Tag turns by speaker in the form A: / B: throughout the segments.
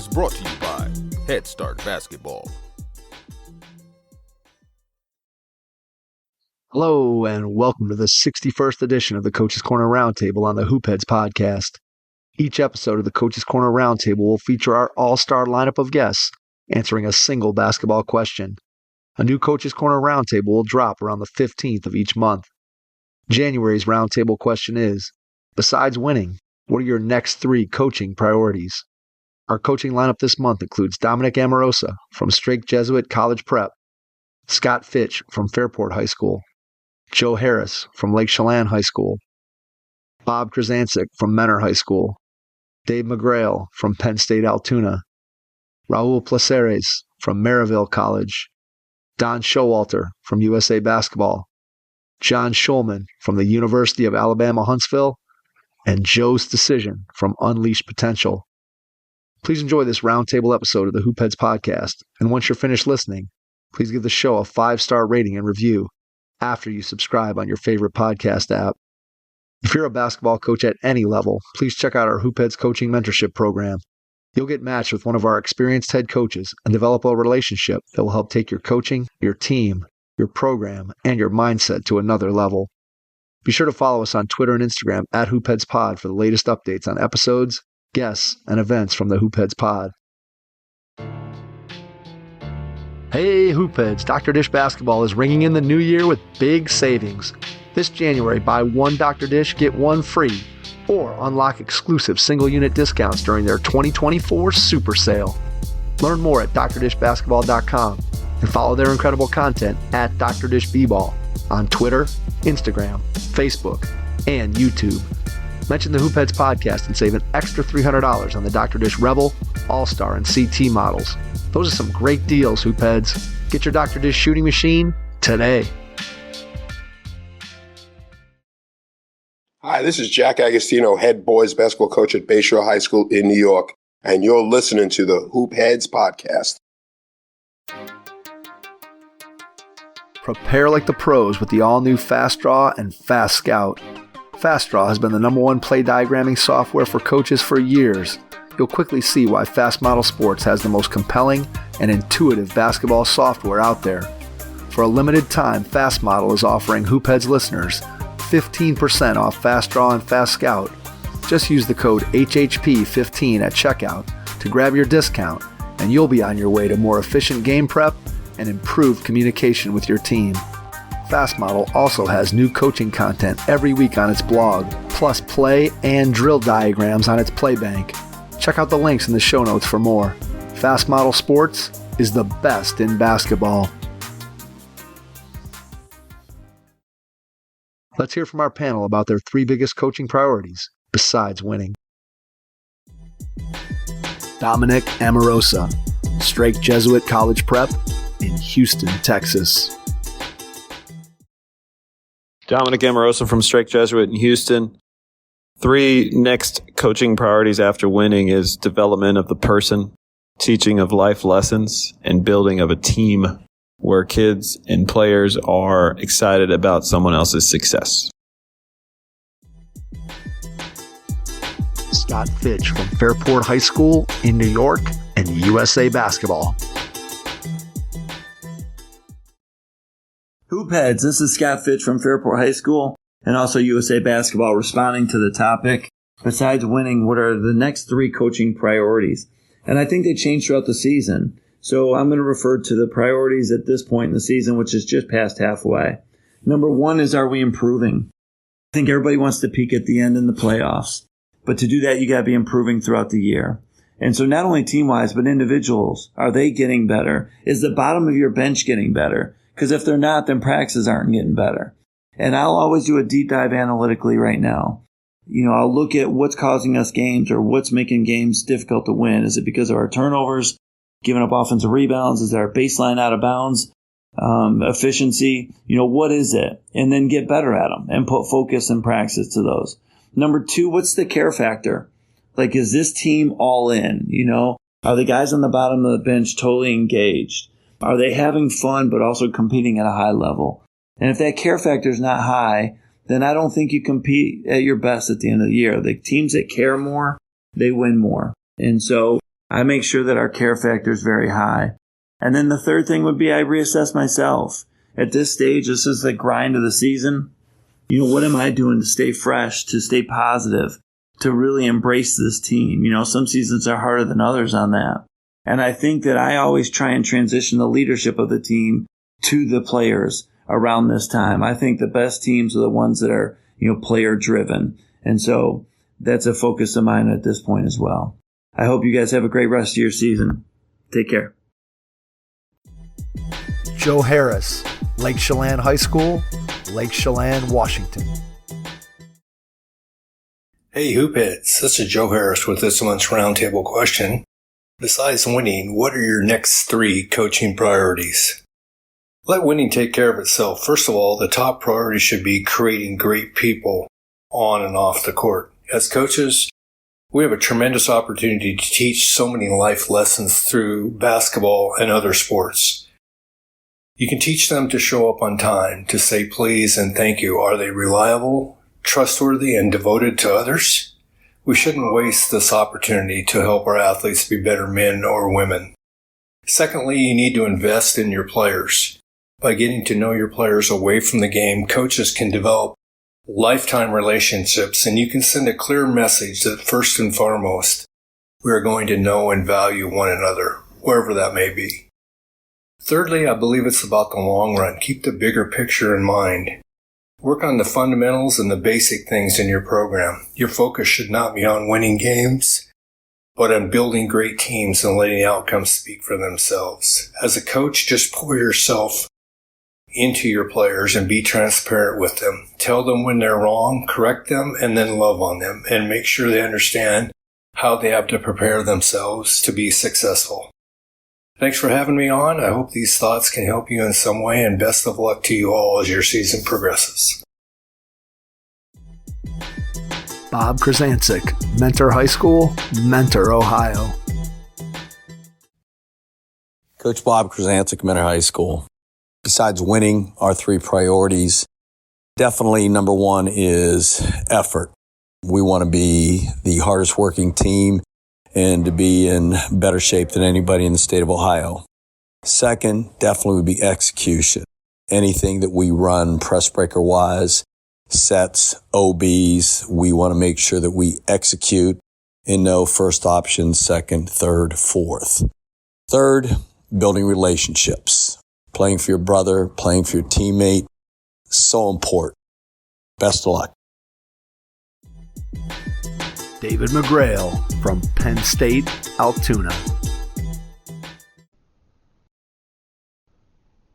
A: is brought to you by Head Start Basketball.
B: Hello, and welcome to the 61st edition of the Coach's Corner Roundtable on the Hoopheads podcast. Each episode of the Coach's Corner Roundtable will feature our all-star lineup of guests answering a single basketball question. A new Coach's Corner Roundtable will drop around the 15th of each month. January's Roundtable question is, besides winning, what are your next 3 coaching priorities? Our coaching lineup this month includes Dominic Amorosa from Strake Jesuit College Prep, Scott Fitch from Fairport High School, Joe Harris from Lake Chelan High School, Bob Krizancic from Mentor High School, Dave McGreal from Penn State Altoona, Raul Placeres from Maryville College, Don Showalter from USA Basketball, John Shulman from the University of Alabama Huntsville, and Joe Stasyszyn from Unleashed Potential. Please enjoy this roundtable episode of the Hoopheads podcast, and once you're finished listening, please give the show a 5-star rating and review after you subscribe on your favorite podcast app. If you're a basketball coach at any level, please check out our Hoopheads Coaching Mentorship program. You'll get matched with one of our experienced head coaches and develop a relationship that will help take your coaching, your team, your program, and your mindset to another level. Be sure to follow us on Twitter and Instagram at HoopheadsPod for the latest updates on episodes, guests, and events from the Hoopheads Pod. Hey Hoopheads, Dr. Dish Basketball is ringing in the new year with big savings. This January, buy 1 Dr. Dish, get 1 free, or unlock exclusive single-unit discounts during their 2024 Super Sale. Learn more at drdishbasketball.com and follow their incredible content at Dr. Dish B-Ball on Twitter, Instagram, Facebook, and YouTube. Mention the Hoopheads podcast and save an extra $300 on the Dr. Dish Rebel, All-Star, and CT models. Those are some great deals, Hoopheads. Get your Dr. Dish shooting machine today.
C: Hi, this is Jack Agostino, head boys basketball coach at Bayshore High School in New York, and you're listening to the Hoopheads podcast.
B: Prepare like the pros with the all-new Fast Draw and Fast Scout. Fast Draw has been the #1 play diagramming software for coaches for years. You'll quickly see why Fast Model Sports has the most compelling and intuitive basketball software out there. For a limited time, Fast Model is offering Hoopheads listeners 15% off Fast Draw and Fast Scout. Just use the code HHP15 at checkout to grab your discount, and you'll be on your way to more efficient game prep and improved communication with your team. Fast Model also has new coaching content every week on its blog, plus play and drill diagrams on its Playbank. Check out the links in the show notes for more. Fast Model Sports is the best in basketball. Let's hear from our panel about their 3 biggest coaching priorities besides winning. Dominic Amorosa, Strake Jesuit College Prep in Houston, Texas.
D: Dominic Amorosa from Strake Jesuit in Houston. 3 next coaching priorities after winning is development of the person, teaching of life lessons, and building of a team where kids and players are excited about someone else's success.
B: Scott Fitch from Fairport High School in New York and USA Basketball.
E: Hoopheads, this is Scott Fitch from Fairport High School and also USA Basketball, responding to the topic, besides winning, what are the next 3 coaching priorities? And I think they change throughout the season. So I'm going to refer to the priorities at this point in the season, which is just past halfway. Number 1 is, are we improving? I think everybody wants to peak at the end in the playoffs. But to do that, you got to be improving throughout the year. And so not only team-wise, but individuals, are they getting better? Is the bottom of your bench getting better? Because if they're not, then practices aren't getting better. And I'll always do a deep dive analytically right now. I'll look at what's causing us games or what's making games difficult to win. Is it because of our turnovers, giving up offensive rebounds? Is our baseline out of bounds? Efficiency? What is it? And then get better at them and put focus and practice to those. Number 2, what's the care factor? Like, is this team all in? Are the guys on the bottom of the bench totally engaged? Are they having fun but also competing at a high level? And if that care factor is not high, then I don't think you compete at your best at the end of the year. The teams that care more, they win more. And so I make sure that our care factor is very high. And then the third thing would be I reassess myself. At this stage, this is the grind of the season. What am I doing to stay fresh, to stay positive, to really embrace this team? Some seasons are harder than others on that. And I think that I always try and transition the leadership of the team to the players around this time. I think the best teams are the ones that are, player driven. And so that's a focus of mine at this point as well. I hope you guys have a great rest of your season. Take care.
B: Joe Harris, Lake Chelan High School, Lake Chelan, Washington.
F: Hey Hoopheads, this is Joe Harris with this month's roundtable question. Besides winning, what are your next 3 coaching priorities? Let winning take care of itself. First of all, the top priority should be creating great people on and off the court. As coaches, we have a tremendous opportunity to teach so many life lessons through basketball and other sports. You can teach them to show up on time, to say please and thank you. Are they reliable, trustworthy, and devoted to others? We shouldn't waste this opportunity to help our athletes be better men or women. Secondly, you need to invest in your players. By getting to know your players away from the game, coaches can develop lifetime relationships, and you can send a clear message that first and foremost, we are going to know and value one another, wherever that may be. Thirdly, I believe it's about the long run. Keep the bigger picture in mind. Work on the fundamentals and the basic things in your program. Your focus should not be on winning games, but on building great teams and letting the outcomes speak for themselves. As a coach, just pour yourself into your players and be transparent with them. Tell them when they're wrong, correct them, and then love on them, and make sure they understand how they have to prepare themselves to be successful. Thanks for having me on. I hope these thoughts can help you in some way, and best of luck to you all as your season progresses.
B: Bob Krizancic, Mentor High School, Mentor, Ohio.
G: Coach Bob Krizancic, Mentor High School. Besides winning, our 3 priorities, definitely number 1 is effort. We want to be the hardest working team and to be in better shape than anybody in the state of Ohio. Second, definitely would be execution. Anything that we run press breaker wise, sets, OBs, we want to make sure that we execute and know first option, second, third, fourth. Third, building relationships. Playing for your brother, playing for your teammate, so important. Best of luck.
B: David McGreal from Penn State, Altoona.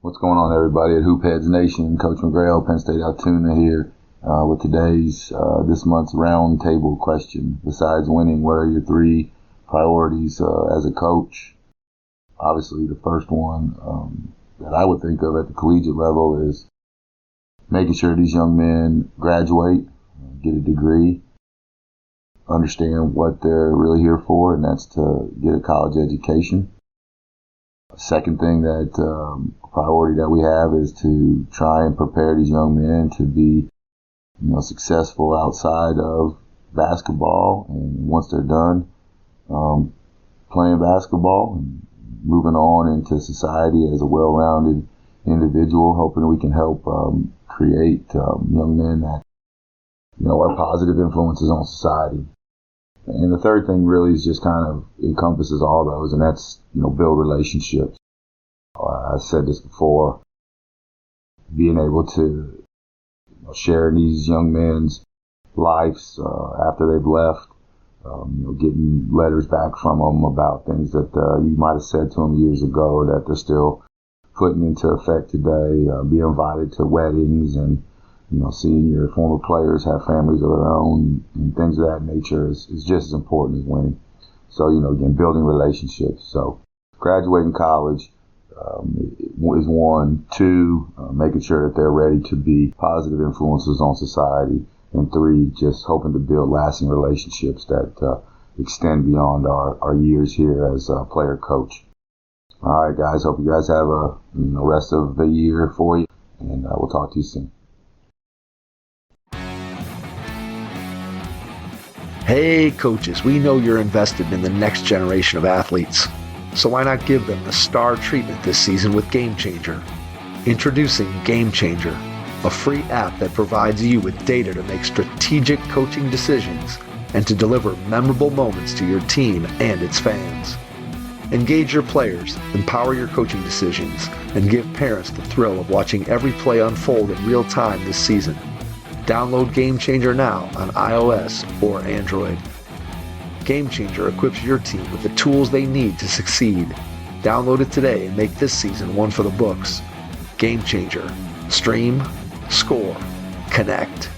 H: What's going on, everybody at Hoopheads Nation? Coach McGreal, Penn State, Altoona here with today's, this month's round table question. Besides winning, what are your 3 priorities as a coach? Obviously, the first one that I would think of at the collegiate level is making sure these young men graduate, get a degree, understand what they're really here for, and that's to get a college education. Second thing that priority that we have is to try and prepare these young men to be, successful outside of basketball, and once they're done playing basketball and moving on into society as a well-rounded individual, hoping we can help create young men that are positive influences on society. And the third thing really is just kind of encompasses all those, and that's, build relationships. I said this before, being able to share these young men's lives after they've left, getting letters back from them about things that you might have said to them years ago that they're still putting into effect today, be invited to weddings and, seeing your former players have families of their own and things of that nature is just as important as winning. So, again, building relationships. So graduating college is 1. 2, making sure that they're ready to be positive influences on society. And 3, just hoping to build lasting relationships that extend beyond our years here as a player coach. All right, guys. Hope you guys have a rest of the year for you, and we'll talk to you soon.
B: Hey coaches, we know you're invested in the next generation of athletes. So why not give them the star treatment this season with Game Changer? Introducing Game Changer, a free app that provides you with data to make strategic coaching decisions and to deliver memorable moments to your team and its fans. Engage your players, empower your coaching decisions, and give parents the thrill of watching every play unfold in real time this season. Download Game Changer now on iOS or Android. Game Changer equips your team with the tools they need to succeed. Download it today and make this season one for the books. Game Changer. Stream, score, connect.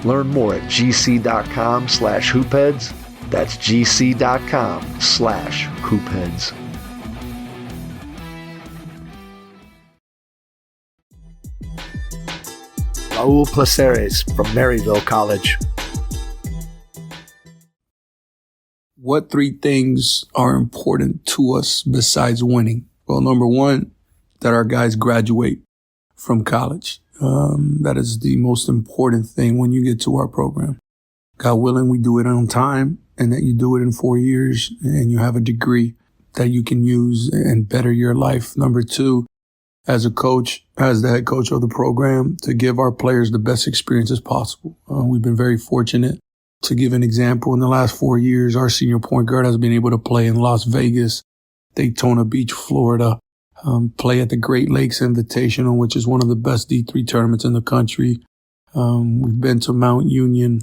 B: Learn more at gc.com/hoopheads. That's gc.com/hoopheads. Raul Placeres from Maryville College.
I: What three things are important to us besides winning? Well, number one, that our guys graduate from college. That is the most important thing when you get to our program. God willing, we do it on time, and that you do it in 4 years and you have a degree that you can use and better your life. Number two, as a coach, as the head coach of the program, to give our players the best experiences possible. We've been very fortunate. To give an example, in the last 4 years, our senior point guard has been able to play in Las Vegas, Daytona Beach, Florida, play at the Great Lakes Invitational, which is one of the best D3 tournaments in the country. We've been to Mount Union,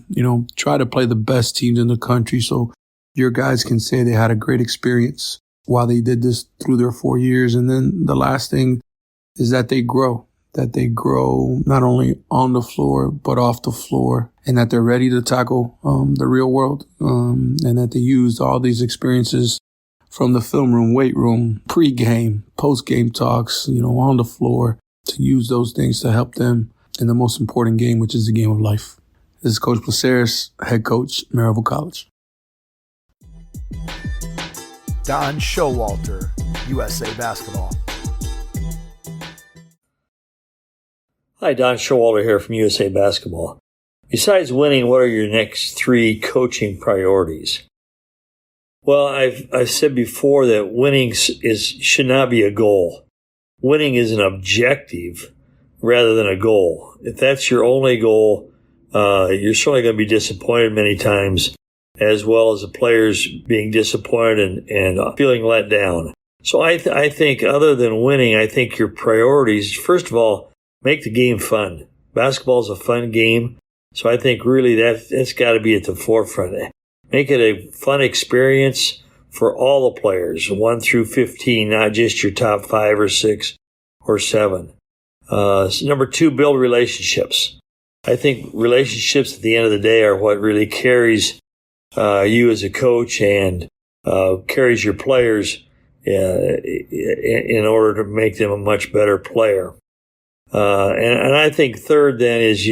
I: try to play the best teams in the country so your guys can say they had a great experience while they did this through their 4 years. And then the last thing is that they grow not only on the floor, but off the floor, and that they're ready to tackle the real world, and that they use all these experiences from the film room, weight room, pre-game, post-game talks, on the floor, to use those things to help them in the most important game, which is the game of life. This is Coach Placeres, head coach, Maryville College.
B: Don Showalter, USA Basketball.
J: Hi, Don Showalter here from USA Basketball. Besides winning, what are your next three coaching priorities? Well, I've said before that winning should not be a goal. Winning is an objective rather than a goal. If that's your only goal, you're certainly going to be disappointed many times, as well as the players being disappointed and feeling let down. So I think other than winning, I think your priorities, first of all, make the game fun. Basketball is a fun game, so I think really that's got to be at the forefront. Make it a fun experience for all the players, 1 through 15, not just your top 5 or 6 or 7. Number two, build relationships. I think relationships at the end of the day are what really carries you as a coach and carries your players in order to make them a much better player. And I think third then is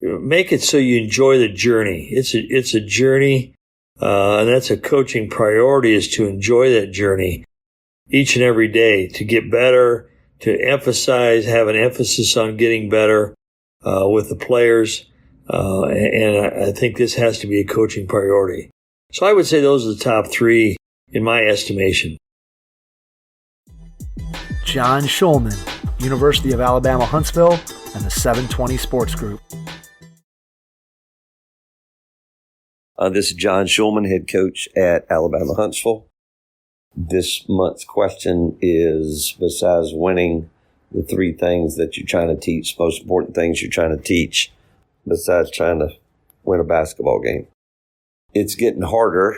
J: make it so you enjoy the journey. It's a journey, and that's a coaching priority, is to enjoy that journey each and every day, to get better, to have an emphasis on getting better with the players. And I think this has to be a coaching priority. So I would say those are the top three in my estimation.
B: John Shulman, University of Alabama, Huntsville, and the 720 Sports Group.
K: This is John Shulman, head coach at Alabama, Huntsville. This month's question is, besides winning, the three things that you're trying to teach, most important things you're trying to teach, besides trying to win a basketball game. It's getting harder,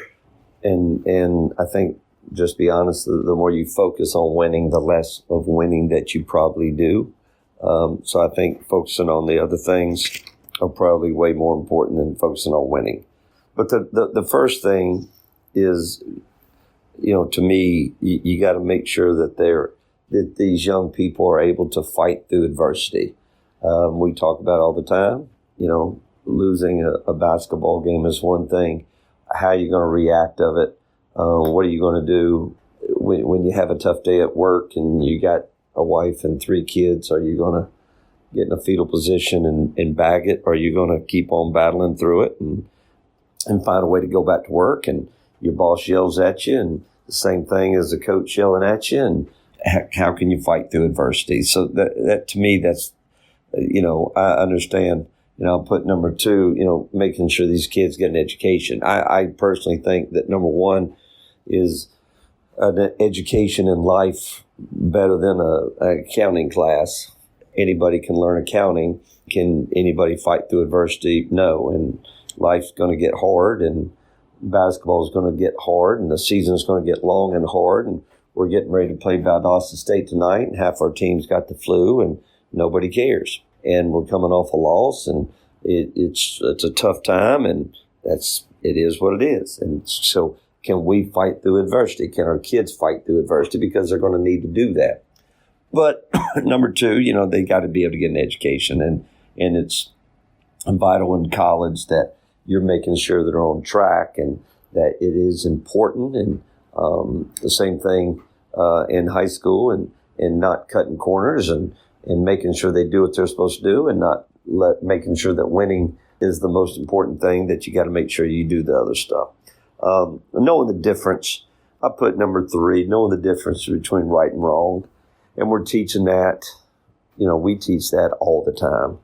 K: and I think, just be honest, the more you focus on winning, the less of winning that you probably do. So I think focusing on the other things are probably way more important than focusing on winning. But the first thing is, to me, you got to make sure that these young people are able to fight through adversity. We talk about all the time, losing a basketball game is one thing. How you're going to react of it. What are you going to do when you have a tough day at work and you got a wife and 3 kids? Are you going to get in a fetal position and bag it? Or are you going to keep on battling through it? And and find a way to go back to work, and your boss yells at you, and the same thing as the coach yelling at you, and how can you fight through adversity? So that to me, that's, I understand. I'll put number 2, making sure these kids get an education. I personally think that number 1 is an education in life better than an accounting class. Anybody can learn accounting. Can anybody fight through adversity? No. And life's going to get hard, and basketball is going to get hard, and the season is going to get long and hard. And we're getting ready to play Valdosta State tonight, and half our team's got the flu, and nobody cares. And we're coming off a loss, and it's a tough time, and it is what it is. And so, can we fight through adversity? Can our kids fight through adversity? Because they're going to need to do that. But number 2, they got to be able to get an education, and it's vital in college that you're making sure that they're on track, and that it is important. And the same thing in high school, and not cutting corners, and making sure they do what they're supposed to do, and not making sure that winning is the most important thing, that you got to make sure you do the other stuff. Knowing the difference, I put number 3, knowing the difference between right and wrong. And we're teaching that, we teach that all the time,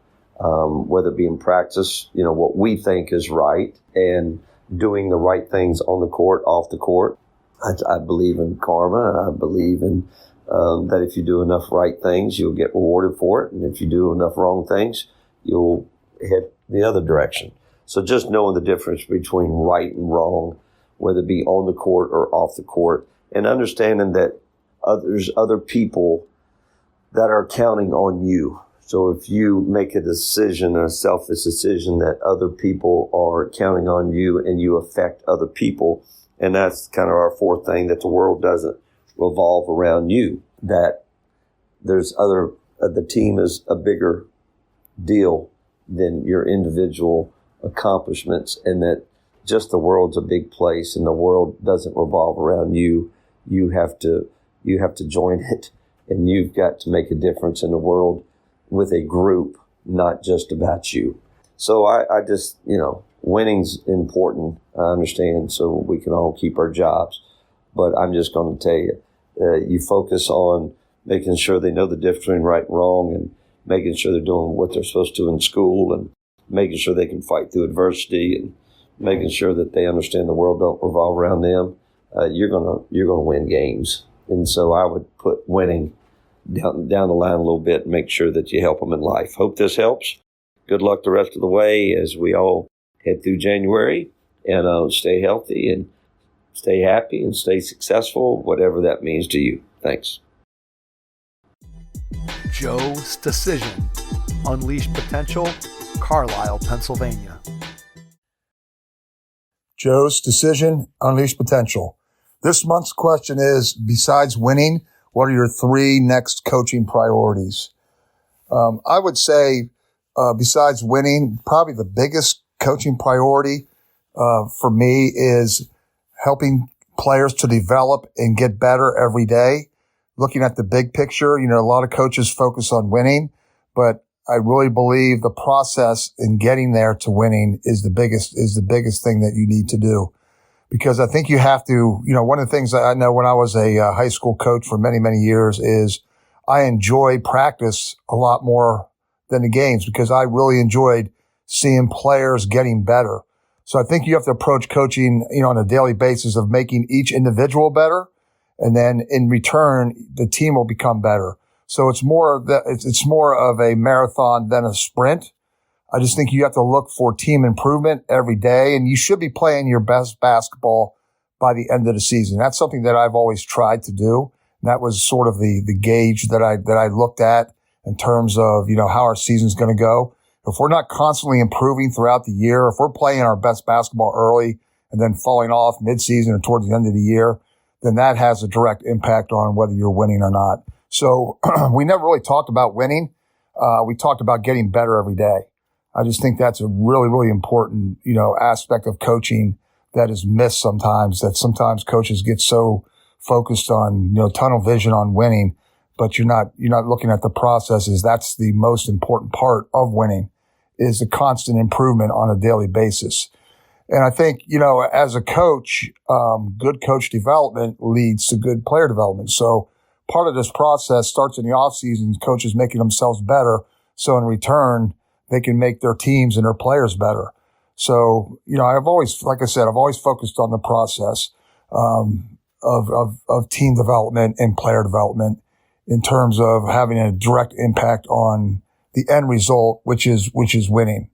K: whether it be in practice, what we think is right, and doing the right things on the court, off the court. I believe in karma. I believe in that if you do enough right things, you'll get rewarded for it. And if you do enough wrong things, you'll head the other direction. So just knowing the difference between right and wrong, whether it be on the court or off the court, and understanding that there's other people that are counting on you. So if you make a decision, a selfish decision, that other people are counting on you, and you affect other people. And that's kind of our 4th thing, that the world doesn't revolve around you, that there's the team is a bigger deal than your individual accomplishments, and that just the world's a big place, and the world doesn't revolve around you. You have to join it, and you've got to make a difference in the world with a group, not just about you. So I just, winning's important, I understand, so we can all keep our jobs. But I'm just going to tell you, you focus on making sure they know the difference between right and wrong, and making sure they're doing what they're supposed to in school, and making sure they can fight through adversity, and making sure that they understand the world don't revolve around them. You're gonna win games. And so I would put winning down the line a little bit, and make sure that you help them in life. Hope this helps. Good luck the rest of the way as we all head through January, and stay healthy, and stay happy, and stay successful, whatever that means to you. Thanks.
B: Joe's Decision. Unleash Potential, Carlisle, Pennsylvania.
L: Joe's Decision, Unleash Potential. This month's question is, besides winning, what are your 3 next coaching priorities? I would say, besides winning, probably the biggest coaching priority for me is helping players to develop and get better every day. Looking at the big picture, a lot of coaches focus on winning, but I really believe the process in getting there to winning is the biggest thing that you need to do. Because I think you have to, one of the things that I know when I was a high school coach for many, many years is I enjoyed practice a lot more than the games, because I really enjoyed seeing players getting better. So I think you have to approach coaching, on a daily basis of making each individual better. And then in return, the team will become better. So it's more of a marathon than a sprint. I just think you have to look for team improvement every day, and you should be playing your best basketball by the end of the season. That's something that I've always tried to do. And that was sort of the gauge that I looked at in terms of, how our season's going to go. If we're not constantly improving throughout the year, if we're playing our best basketball early and then falling off mid-season or towards the end of the year, then that has a direct impact on whether you're winning or not. So we never really talked about winning. We talked about getting better every day. I just think that's a really, really important, aspect of coaching that is missed sometimes, that sometimes coaches get so focused on, tunnel vision on winning, but you're not looking at the processes. That's the most important part of winning, is the constant improvement on a daily basis. And I think, as a coach, good coach development leads to good player development. So part of this process starts in the offseason, coaches making themselves better. So in return, they can make their teams and their players better. So, I've always focused on the process of team development and player development in terms of having a direct impact on the end result, which is winning.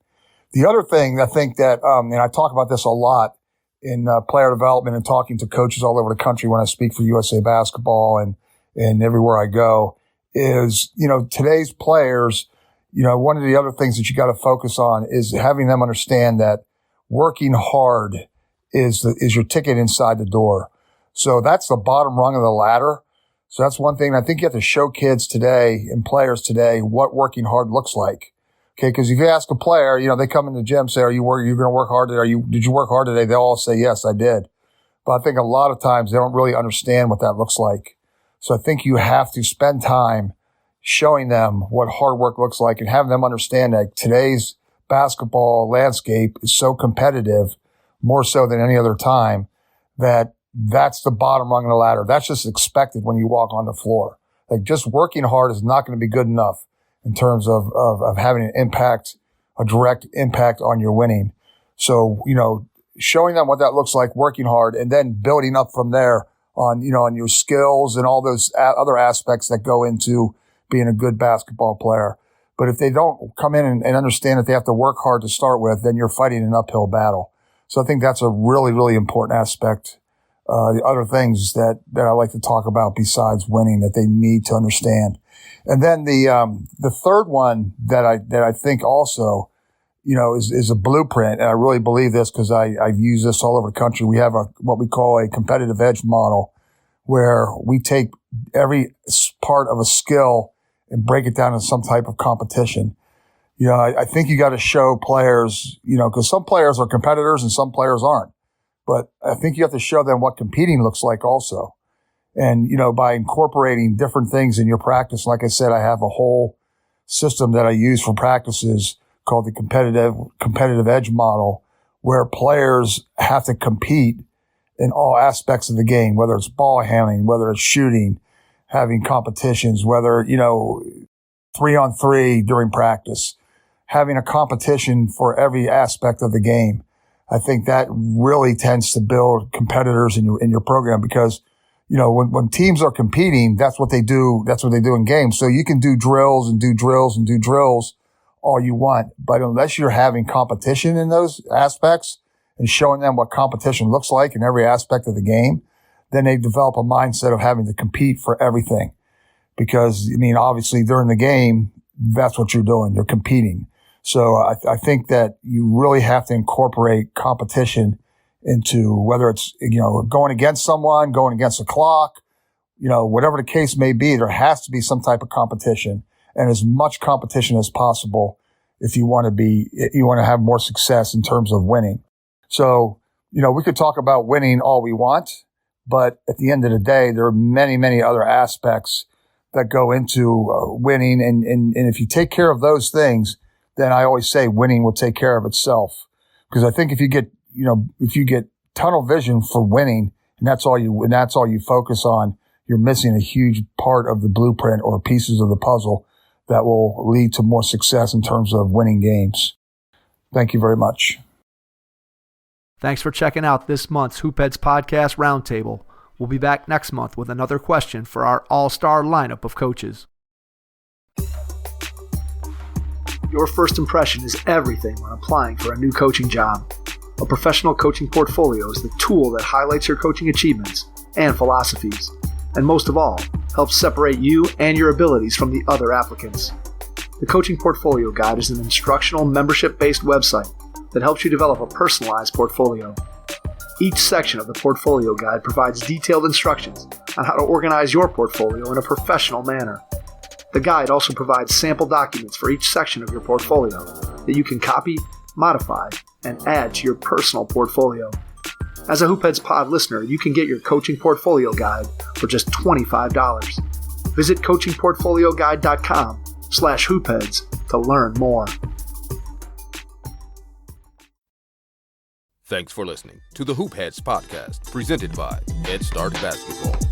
L: The other thing I think that, and I talk about this a lot in player development and talking to coaches all over the country when I speak for USA Basketball and everywhere I go, is, today's players, one of the other things that you got to focus on is having them understand that working hard is your ticket inside the door. So that's the bottom rung of the ladder. So that's one thing I think you have to show kids today and players today what working hard looks like. Okay, because if you ask a player, they come in the gym, say, "Are you going to work hard today? Did you work hard today?" They all say, "Yes, I did." But I think a lot of times they don't really understand what that looks like. So I think you have to spend time showing them what hard work looks like and having them understand that today's basketball landscape is so competitive, more so than any other time, that's the bottom rung of the ladder. That's just expected when you walk on the floor. Like, just working hard is not going to be good enough in terms of having an impact, a direct impact on your winning. So, showing them what that looks like, working hard, and then building up from there on your skills and all those other aspects that go into being a good basketball player. But if they don't come in and understand that they have to work hard to start with, then you're fighting an uphill battle. So I think that's a really, really important aspect. The other things that I like to talk about besides winning that they need to understand. And then the third one that I think also, is a blueprint. And I really believe this because I've used this all over the country. We have what we call a competitive edge model, where we take every part of a skill and break it down into some type of competition. I think you got to show players, because some players are competitors and some players aren't. But I think you have to show them what competing looks like also. And, by incorporating different things in your practice, like I said, I have a whole system that I use for practices called the competitive edge model, where players have to compete in all aspects of the game, whether it's ball handling, whether it's shooting, having competitions, whether, 3-on-3 during practice, having a competition for every aspect of the game. I think that really tends to build competitors in your program because, when teams are competing, that's what they do. That's what they do in games. So you can do drills and do drills and do drills all you want. But unless you're having competition in those aspects and showing them what competition looks like in every aspect of the game, then they develop a mindset of having to compete for everything. Because, obviously during the game, that's what you're doing. You're competing. So I think that you really have to incorporate competition into whether it's, going against someone, going against the clock, whatever the case may be, there has to be some type of competition and as much competition as possible if you want to have more success in terms of winning. So, we could talk about winning all we want, but at the end of the day, there are many, many other aspects that go into winning. And if you take care of those things, then I always say winning will take care of itself. Because I think if you get tunnel vision for winning and that's all you focus on, you're missing a huge part of the blueprint or pieces of the puzzle that will lead to more success in terms of winning games. Thank you very much.
B: Thanks for checking out this month's Hoopheads Podcast Roundtable. We'll be back next month with another question for our all-star lineup of coaches. Your first impression is everything when applying for a new coaching job. A professional coaching portfolio is the tool that highlights your coaching achievements and philosophies, and most of all, helps separate you and your abilities from the other applicants. The Coaching Portfolio Guide is an instructional, membership-based website that helps you develop a personalized portfolio. Each section of the Portfolio Guide provides detailed instructions on how to organize your portfolio in a professional manner. The guide also provides sample documents for each section of your portfolio that you can copy, modify, and add to your personal portfolio. As a Hoopheads Pod listener, you can get your Coaching Portfolio Guide for just $25. Visit coachingportfolioguide.com/hoopheads to learn more.
A: Thanks for listening to the Hoop Heads podcast, presented by Head Start Basketball.